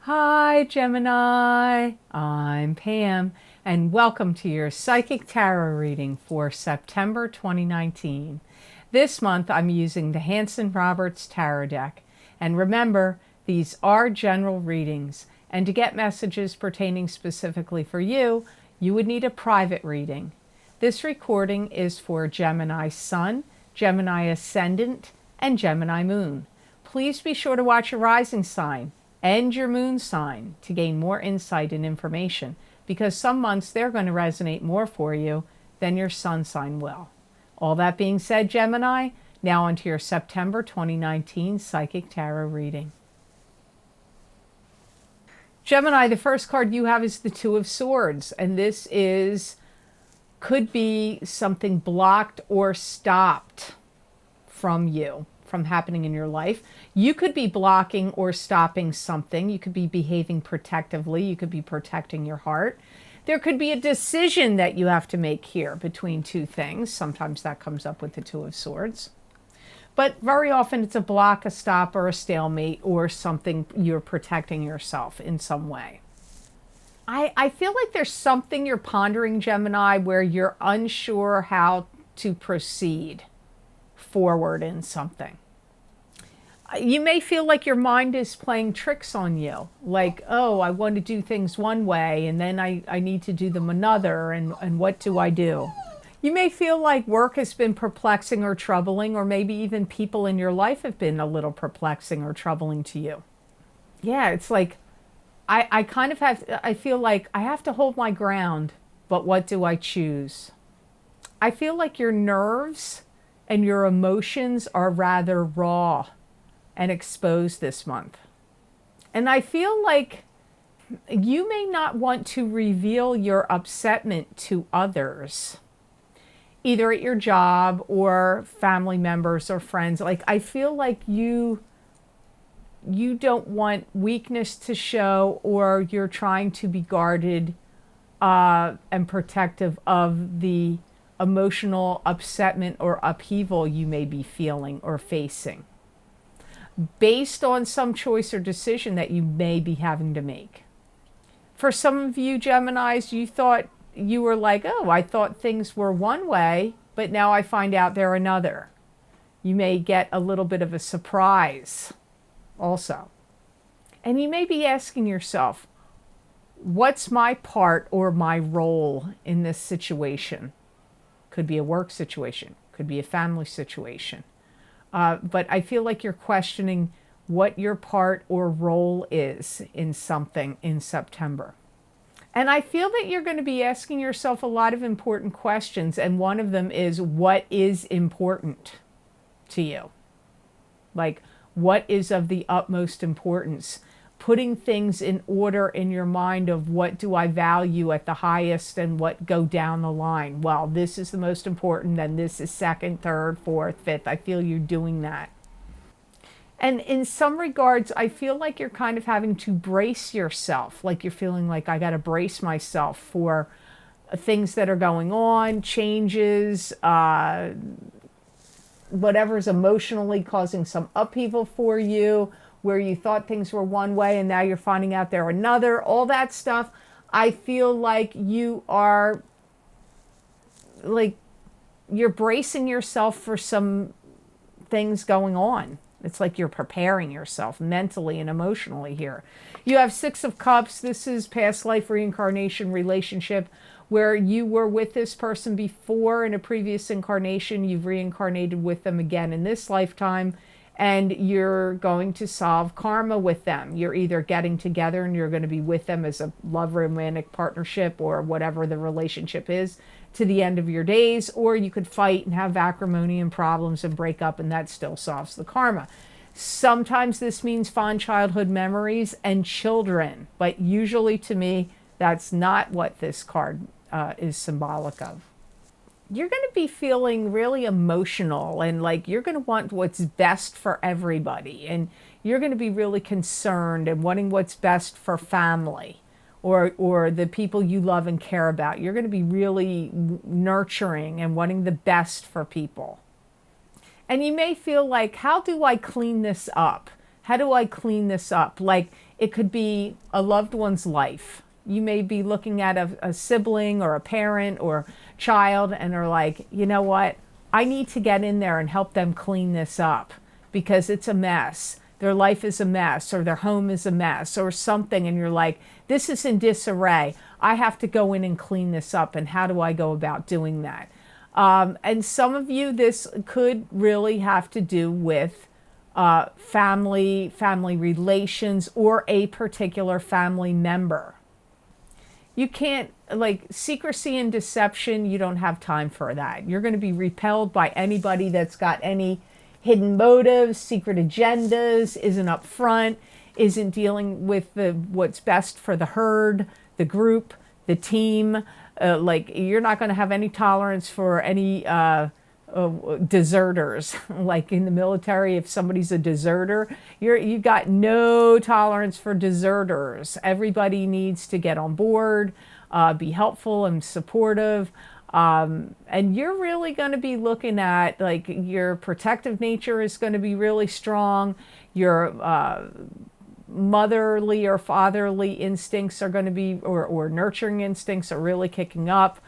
Hi, Gemini. I'm Pam, and welcome to your Psychic Tarot reading for September 2019. This month, I'm using the Hanson-Roberts Tarot deck. And remember, these are general readings, and to get messages pertaining specifically for you, you would need a private reading. This recording is for Gemini Sun, Gemini Ascendant, and Gemini Moon. Please be sure to watch your rising sign and your moon sign to gain more insight and information, because some months they're going to resonate more for you than your sun sign will. All that being said, Gemini, now onto your September 2019 Psychic Tarot reading. Gemini, the first card you have is the Two of Swords, and this could be something blocked or stopped from you, from happening in your life. You could be blocking or stopping something. You could be behaving protectively. You could be protecting your heart. There could be a decision that you have to make here between two things. Sometimes that comes up with the Two of Swords. But very often it's a block, a stop, or a stalemate, or something you're protecting yourself in some way. I feel like there's something you're pondering, Gemini, where you're unsure how to proceed forward in something. You may feel like your mind is playing tricks on you. Like, oh, I want to do things one way, and then I need to do them another, and what do I do? You may feel like work has been perplexing or troubling, or maybe even people in your life have been a little perplexing or troubling to you. Yeah, it's like, I kind of I feel like I have to hold my ground, but what do I choose? I feel like your nerves and your emotions are rather raw and exposed this month. And I feel like you may not want to reveal your upsetment to others, either at your job or family members or friends. Like, I feel like you don't want weakness to show, or you're trying to be guarded and protective of the emotional upsetment or upheaval you may be feeling or facing, based on some choice or decision that you may be having to make. For some of you Geminis, you were like, oh, I thought things were one way, but now I find out they're another. You may get a little bit of a surprise also. And you may be asking yourself, what's my part or my role in this situation? Could be a work situation, could be a family situation. But I feel like you're questioning what your part or role is in something in September. And I feel that you're going to be asking yourself a lot of important questions. And one of them is, what is important to you? Like, what is of the utmost importance? Putting things in order in your mind of what do I value at the highest and what go down the line. Well, this is the most important, then this is second, third, fourth, fifth. I feel you're doing that. And in some regards, I feel like you're kind of having to brace yourself. Like, you're feeling like, I got to brace myself for things that are going on, changes, whatever's emotionally causing some upheaval for you, where you thought things were one way and now you're finding out they're another, all that stuff. I feel like you are, like, you're bracing yourself for some things going on. It's like you're preparing yourself mentally and emotionally here. You have Six of Cups. This is past life reincarnation relationship, where you were with this person before in a previous incarnation. You've reincarnated with them again in this lifetime, and you're going to solve karma with them. You're either getting together and you're going to be with them as a love romantic partnership, or whatever the relationship is, to the end of your days, or you could fight and have acrimony and problems and break up, and that still solves the karma. Sometimes this means fond childhood memories and children, but usually to me, that's not what this card is symbolic of. You're going to be feeling really emotional, and like you're going to want what's best for everybody, and you're going to be really concerned and wanting what's best for family or the people you love and care about. You're going to be really nurturing and wanting the best for people. And you may feel like, how do I clean this up? How do I clean this up? Like, It could be a loved one's life. You may be looking at a sibling or a parent or child and are like, you know what? I need to get in there and help them clean this up because it's a mess. Their life is a mess, or their home is a mess, or something. And you're like, this is in disarray. I have to go in and clean this up. And how do I go about doing that? And some of you, this could really have to do with family relations, or a particular family member. You can't, like, secrecy and deception, you don't have time for that. You're going to be repelled by anybody that's got any hidden motives, secret agendas, isn't upfront, isn't dealing with what's best for the herd, the group, the team. Like, you're not going to have any tolerance for any deserters. Like in the military, if somebody's a deserter, you've got no tolerance for deserters. Everybody needs to get on board, be helpful and supportive. And you're really going to be looking at, like, your protective nature is going to be really strong. Your motherly or fatherly instincts are going to be, or nurturing instincts are really kicking up.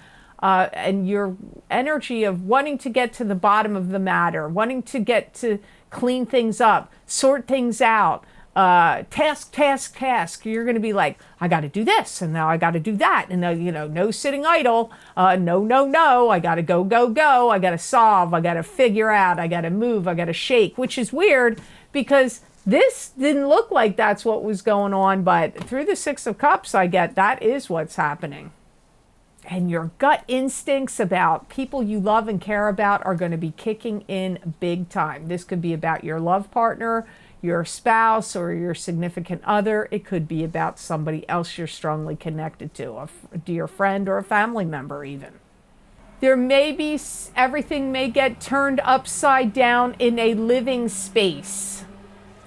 And your energy of wanting to get to the bottom of the matter, wanting to get to clean things up, sort things out, task. You're going to be like, I got to do this, and now I got to do that, and no sitting idle. No. I got to go. I got to solve. I got to figure out. I got to move. I got to shake. Which is weird because this didn't look like that's what was going on, but through the Six of Cups, I get that is what's happening. And your gut instincts about people you love and care about are going to be kicking in big time. This could be about your love partner, your spouse, or your significant other. It could be about somebody else you're strongly connected to, a dear friend or a family member even. There may be, everything may get turned upside down in a living space.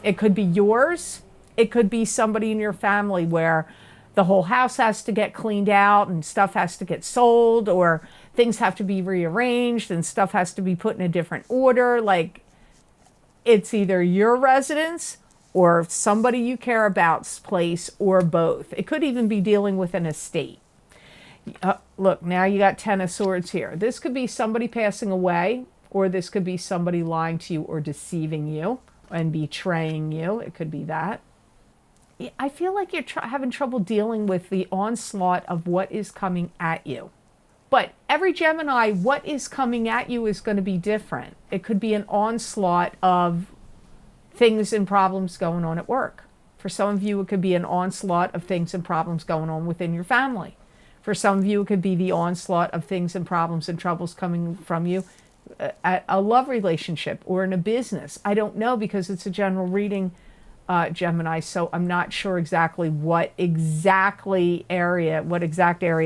It could be yours. It could be somebody in your family where the whole house has to get cleaned out and stuff has to get sold, or things have to be rearranged and stuff has to be put in a different order. Like, it's either your residence or somebody you care about's place, or both. It could even be dealing with an estate. Look, now you got Ten of Swords here. This could be somebody passing away, or this could be somebody lying to you or deceiving you and betraying you. It could be that. I feel like you're having trouble dealing with the onslaught of what is coming at you. But every Gemini, what is coming at you is going to be different. It could be an onslaught of things and problems going on at work. For some of you, it could be an onslaught of things and problems going on within your family. For some of you, it could be the onslaught of things and problems and troubles coming from you at a love relationship or in a business. I don't know, because it's a general reading, Gemini, so I'm not sure exactly what exact area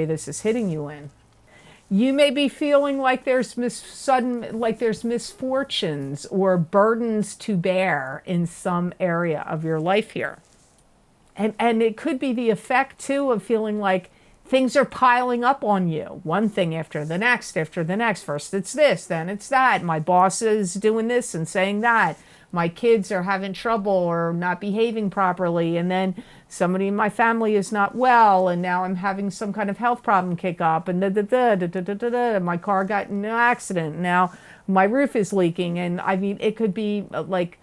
this is hitting you in. You may be feeling like there's misfortunes or burdens to bear in some area of your life here. And it could be the effect too of feeling like things are piling up on you. One thing after the next. First it's this, then it's that. My boss is doing this and saying that. My kids are having trouble or not behaving properly, and then somebody in my family is not well, and now I'm having some kind of health problem kick up, and my car got in an accident, now my roof is leaking, and I mean, it could be like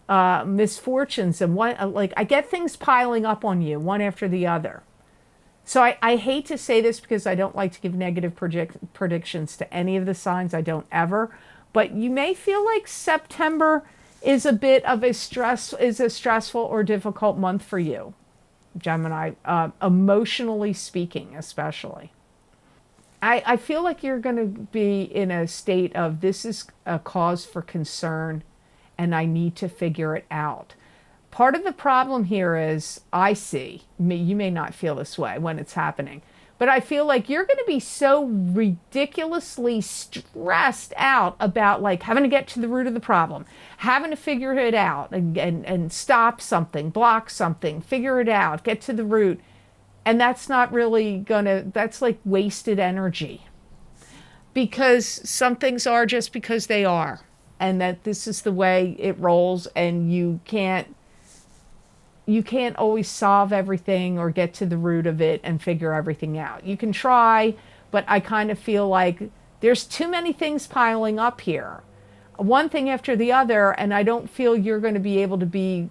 misfortunes, and I get things piling up on you, one after the other. So I hate to say this because I don't like to give negative predictions to any of the signs. I don't ever, but you may feel like September is a bit of a stressful or difficult month for you, Gemini, emotionally speaking, especially. I feel like you're going to be in a state of, this is a cause for concern and I need to figure it out. Part of the problem here is, you may not feel this way when it's happening, but I feel like you're going to be so ridiculously stressed out about, like, having to get to the root of the problem, having to figure it out and stop something, block something, figure it out, get to the root. And that's not really that's like wasted energy, because some things are just because they are, and that this is the way it rolls, and you can't you can't always solve everything or get to the root of it and figure everything out. You can try, but I kind of feel like there's too many things piling up here, one thing after the other, and I don't feel you're going to be able to be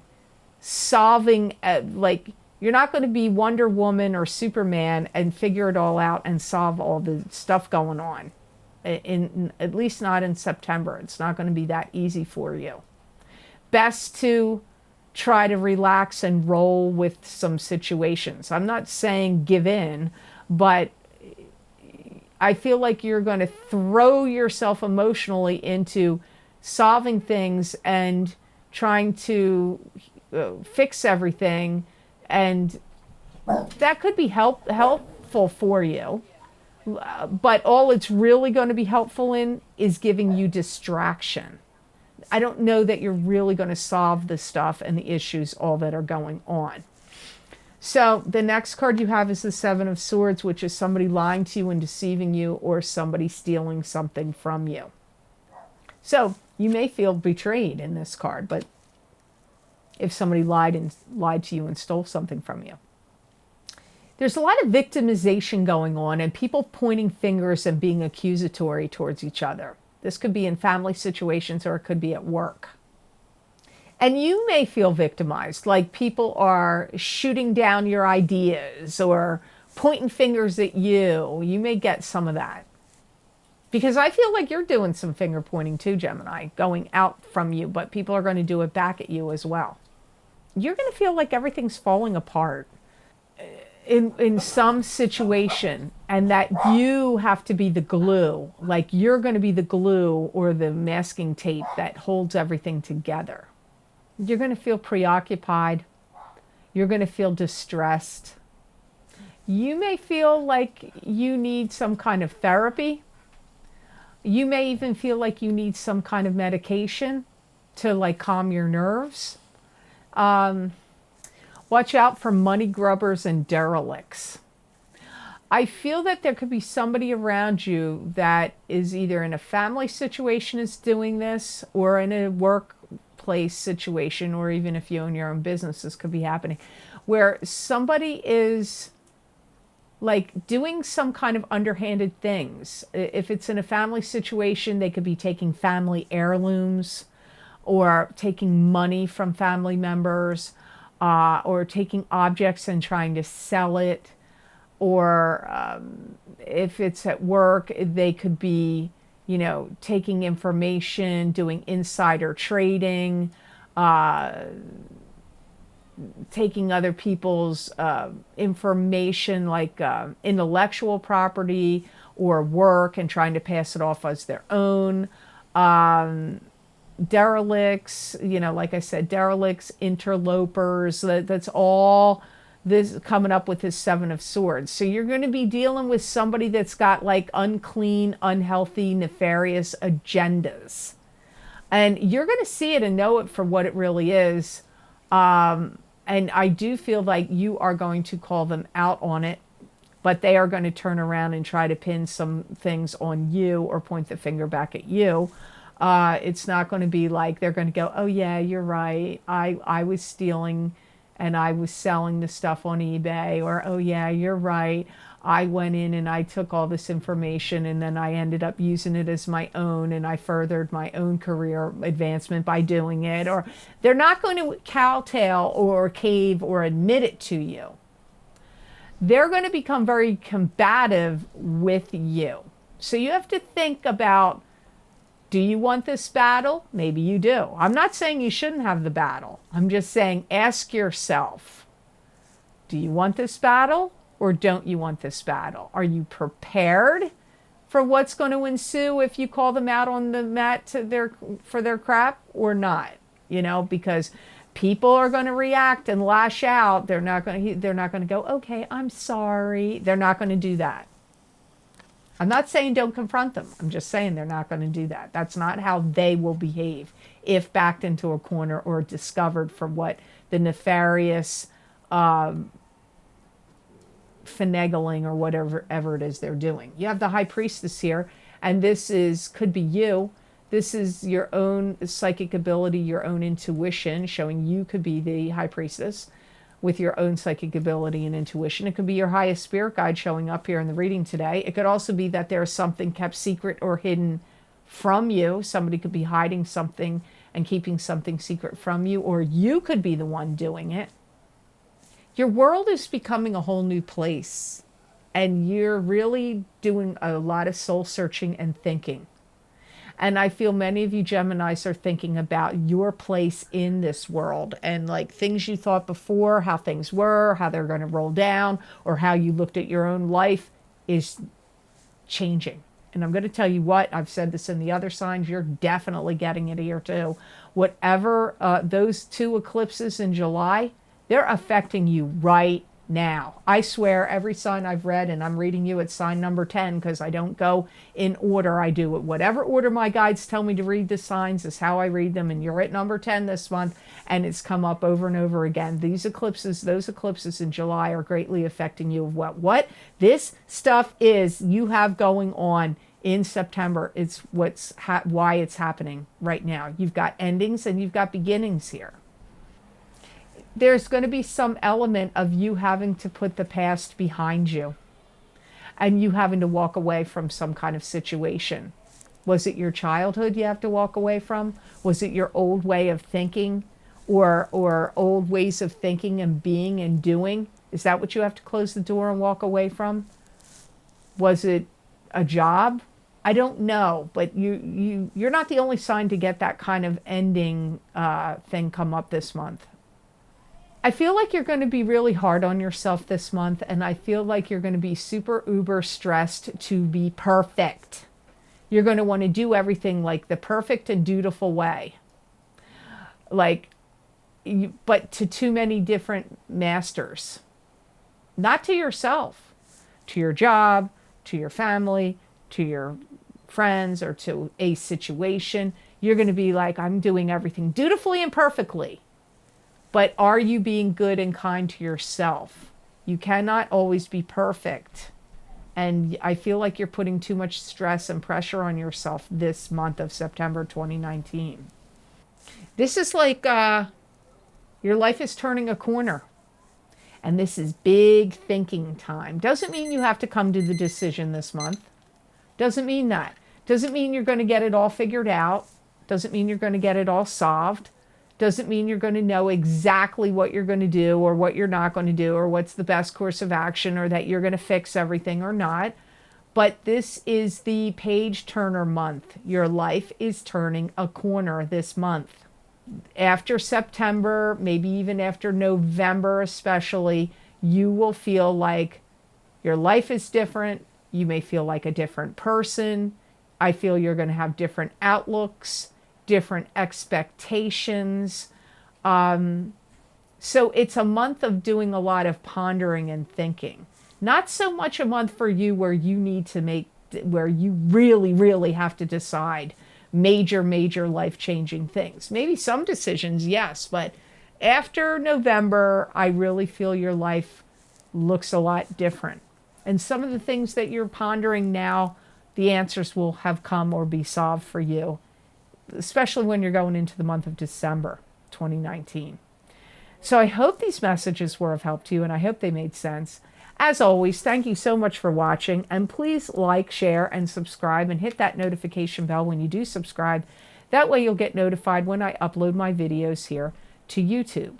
solving, like, you're not going to be Wonder Woman or Superman and figure it all out and solve all the stuff going on. At least not in September. It's not going to be that easy for you. Best to try to relax and roll with some situations. I'm not saying give in, but I feel like you're going to throw yourself emotionally into solving things and trying to fix everything, and that could be helpful for you. But all it's really going to be helpful in is giving you distraction. I don't know that you're really going to solve the stuff and the issues all that are going on. So the next card you have is the Seven of Swords, which is somebody lying to you and deceiving you, or somebody stealing something from you. So you may feel betrayed in this card, but if somebody lied to you and stole something from you. There's a lot of victimization going on and people pointing fingers and being accusatory towards each other. This could be in family situations or it could be at work. And you may feel victimized, like people are shooting down your ideas or pointing fingers at you. You may get some of that. Because I feel like you're doing some finger pointing too, Gemini, going out from you, but people are going to do it back at you as well. You're going to feel like everything's falling apart in some situation, and that you have to be the glue, like you're going to be the glue or the masking tape that holds everything together. You're going to feel preoccupied. You're going to feel distressed. You may feel like you need some kind of therapy. You may even feel like you need some kind of medication to like calm your nerves. Watch out for money grubbers and derelicts. I feel that there could be somebody around you that is either in a family situation is doing this, or in a workplace situation, or even if you own your own business, this could be happening, where somebody is like doing some kind of underhanded things. If it's in a family situation, they could be taking family heirlooms or taking money from family members, or taking objects and trying to sell it. Or if it's at work, they could be, taking information, doing insider trading, taking other people's information, like intellectual property or work, and trying to pass it off as their own. Derelicts, like I said, derelicts, interlopers, that's all this coming up with this Seven of Swords. So you're going to be dealing with somebody that's got like unclean, unhealthy, nefarious agendas. And you're going to see it and know it for what it really is. And I do feel like you are going to call them out on it, but they are going to turn around and try to pin some things on you or point the finger back at you. It's not going to be like they're going to go, oh yeah, you're right. I was stealing and I was selling the stuff on eBay, or, oh yeah, you're right. I went in and I took all this information and then I ended up using it as my own, and I furthered my own career advancement by doing it. Or they're not going to kowtow or cave or admit it to you. They're going to become very combative with you. So you have to think about, do you want this battle? Maybe you do. I'm not saying you shouldn't have the battle. I'm just saying, ask yourself, do you want this battle or don't you want this battle? Are you prepared for what's going to ensue if you call them out on the mat for their crap or not? Because people are going to react and lash out. They're not going to go, okay, I'm sorry. They're not going to do that. I'm not saying don't confront them. I'm just saying they're not going to do that. That's not how they will behave if backed into a corner or discovered for what the nefarious finagling or whatever it is they're doing. You have the High Priestess here, and could be you. This is your own psychic ability, your own intuition, showing you could be the High Priestess. with your own psychic ability and intuition. It could be your highest spirit guide showing up here in the reading today. It could also be that there's something kept secret or hidden from you. Somebody could be hiding something and keeping something secret from you, or you could be the one doing it. Your world is becoming a whole new place, and you're really doing a lot of soul searching and thinking. And I feel many of you Geminis are thinking about your place in this world and like things you thought before, how things were, how they're going to roll down, or how you looked at your own life is changing. And I'm going to tell you what, I've said this in the other signs, you're definitely getting it here too. Whatever those 2 eclipses in July, they're affecting you right now. I swear every sign I've read, and I'm reading you at sign number 10 because I don't go in order. I do it whatever order my guides tell me to read the signs is how I read them, and you're at number 10 this month, and it's come up over and over again. These eclipses, those eclipses in July are greatly affecting you. What this stuff is you have going on in September. It's why it's happening right now. You've got endings and you've got beginnings here. There's going to be some element of you having to put the past behind you and you having to walk away from some kind of situation. Was it your childhood you have to walk away from? Was it your old way of thinking or old ways of thinking and being and doing? Is that what you have to close the door and walk away from? Was it a job? I don't know, but you're not the only sign to get that kind of ending thing come up this month. I feel like you're going to be really hard on yourself this month, and I feel like you're going to be super uber stressed to be perfect. You're going to want to do everything like the perfect and dutiful way. But to too many different masters. Not to yourself, to your job, to your family, to your friends, or to a situation. You're going to be like, I'm doing everything dutifully and perfectly. But are you being good and kind to yourself? You cannot always be perfect. And I feel like you're putting too much stress and pressure on yourself this month of September 2019. This is like your life is turning a corner. And this is big thinking time. Doesn't mean you have to come to the decision this month. Doesn't mean that. Doesn't mean you're going to get it all figured out. Doesn't mean you're going to get it all solved. Doesn't mean you're going to know exactly what you're going to do or what you're not going to do or what's the best course of action or that you're going to fix everything or not. But this is the page turner month. Your life is turning a corner this month. After September, maybe even after November especially, you will feel like your life is different. You may feel like a different person. I feel you're going to have different outlooks, different expectations. So it's a month of doing a lot of pondering and thinking. Not so much a month for you where you really, really have to decide major life-changing things. Maybe some decisions, yes, but after November, I really feel your life looks a lot different. And some of the things that you're pondering now, the answers will have come or be solved for you, especially when you're going into the month of December 2019. So I hope these messages were of help to you, and I hope they made sense. As always, thank you so much for watching, and please like, share, and subscribe, and hit that notification bell when you do subscribe. That way you'll get notified when I upload my videos here to YouTube.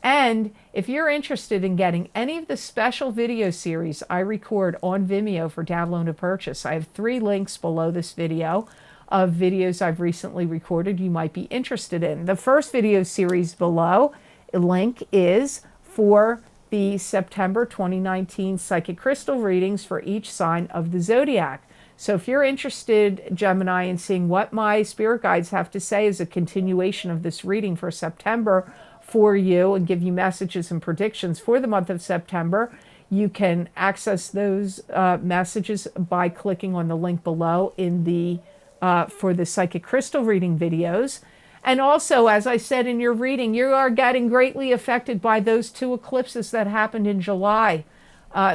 And if you're interested in getting any of the special video series I record on Vimeo for download and purchase, I have 3 links below this video of videos I've recently recorded you might be interested in. The first video series below, link is for the September 2019 Psychic Crystal readings for each sign of the zodiac. So if you're interested, Gemini, in seeing what my spirit guides have to say as a continuation of this reading for September for you and give you messages and predictions for the month of September, you can access those messages by clicking on the link below in the for the Psychic Crystal reading videos. And also, as I said in your reading, you are getting greatly affected by those 2 eclipses that happened in July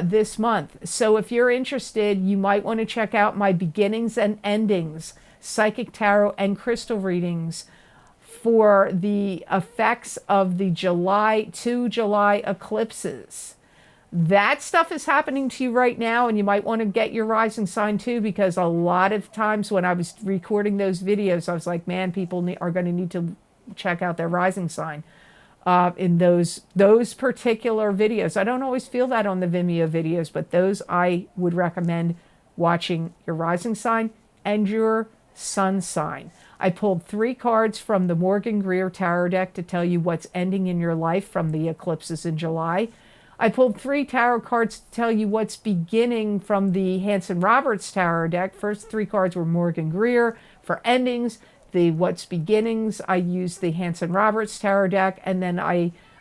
this month. So if you're interested, you might want to check out my beginnings and endings, psychic tarot and crystal readings for the effects of the July eclipses. That stuff is happening to you right now, and you might want to get your rising sign too, because a lot of times when I was recording those videos, I was like, man, people are going to need to check out their rising sign in those particular videos. I don't always feel that on the Vimeo videos, but those I would recommend watching your rising sign and your sun sign. I pulled 3 cards from the Morgan Greer Tarot deck to tell you what's ending in your life from the eclipses in July. I pulled 3 tarot cards to tell you what's beginning from the Hanson Roberts Tarot deck. First 3 cards were Morgan Greer. For endings, the what's beginnings, I used the Hanson Roberts Tarot deck, and then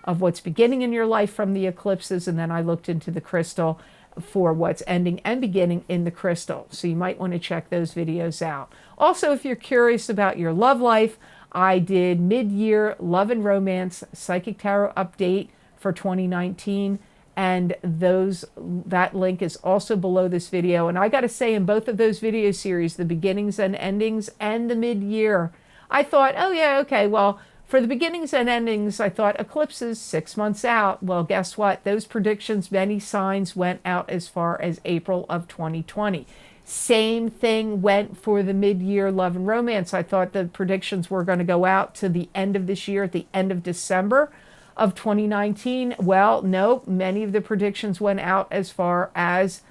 of what's beginning in your life from the eclipses, and then I looked into the crystal for what's ending and beginning in the crystal. So you might want to check those videos out. Also, if you're curious about your love life, I did mid-year love and romance psychic tarot update for 2019, and that link is also below this video. And I got to say, in both of those video series, the beginnings and endings and the mid-year, I thought, oh yeah, okay, well, for the beginnings and endings, I thought eclipses 6 months out. Well, guess what? Those predictions, many signs went out as far as April of 2020. Same thing went for the mid-year love and romance. I thought the predictions were going to go out to the end of this year, at the end of December of 2019. Well, no, many of the predictions went out as far as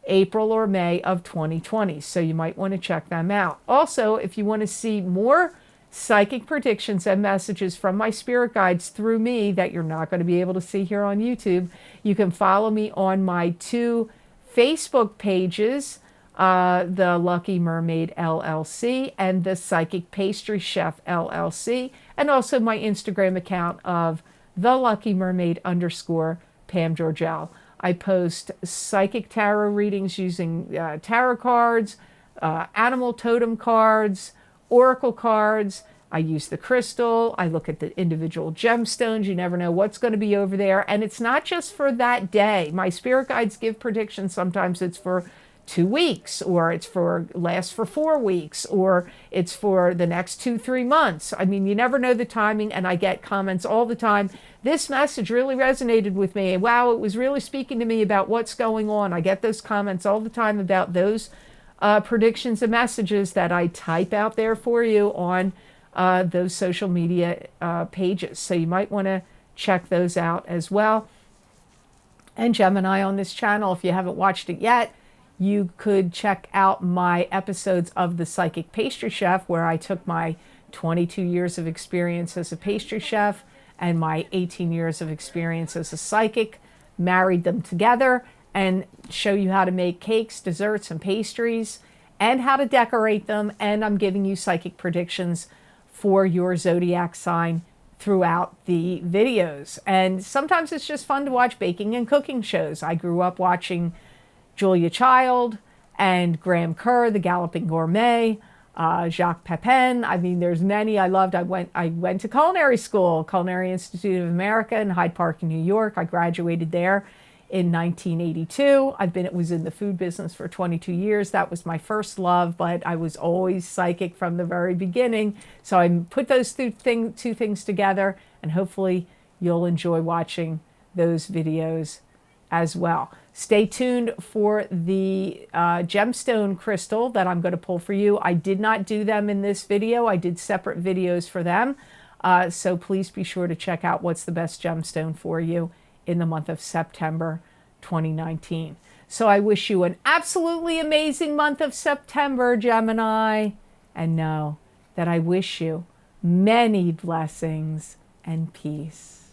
April or May of 2020. So you might want to check them out. Also, if you want to see more psychic predictions and messages from my spirit guides through me that you're not going to be able to see here on YouTube, you can follow me on my 2 Facebook pages, the Lucky Mermaid LLC and the Psychic Pastry Chef LLC, and also my Instagram account of the Lucky Mermaid _ Pam Georgel. I post psychic tarot readings using tarot cards, animal totem cards, oracle cards. I use the crystal. I look at the individual gemstones. You never know what's going to be over there. And it's not just for that day. My spirit guides give predictions. Sometimes it's for 2 weeks, or it's lasts for 4 weeks, or it's for the next 2-3 months. I mean, you never know the timing, and I get comments all the time. This message really resonated with me. Wow, it was really speaking to me about what's going on. I get those comments all the time about those predictions and messages that I type out there for you on those social media pages. So you might want to check those out as well. And Gemini, on this channel, if you haven't watched it yet, you could check out my episodes of The Psychic Pastry Chef, where I took my 22 years of experience as a pastry chef and my 18 years of experience as a psychic, married them together, and show you how to make cakes, desserts, and pastries, and how to decorate them. And I'm giving you psychic predictions for your zodiac sign throughout the videos. And sometimes it's just fun to watch baking and cooking shows. I grew up watching Julia Child and Graham Kerr, The Galloping Gourmet, Jacques Pepin. I mean, there's many I loved. I went to culinary school, Culinary Institute of America in Hyde Park, New York. I graduated there in 1982. Was in the food business for 22 years. That was my first love, but I was always psychic from the very beginning. So I put those two things together, and hopefully you'll enjoy watching those videos as well. Stay tuned for the gemstone crystal that I'm going to pull for you. I did not do them in this video. I did separate videos for them. So please be sure to check out what's the best gemstone for you in the month of September 2019. So I wish you an absolutely amazing month of September, Gemini. And know that I wish you many blessings and peace.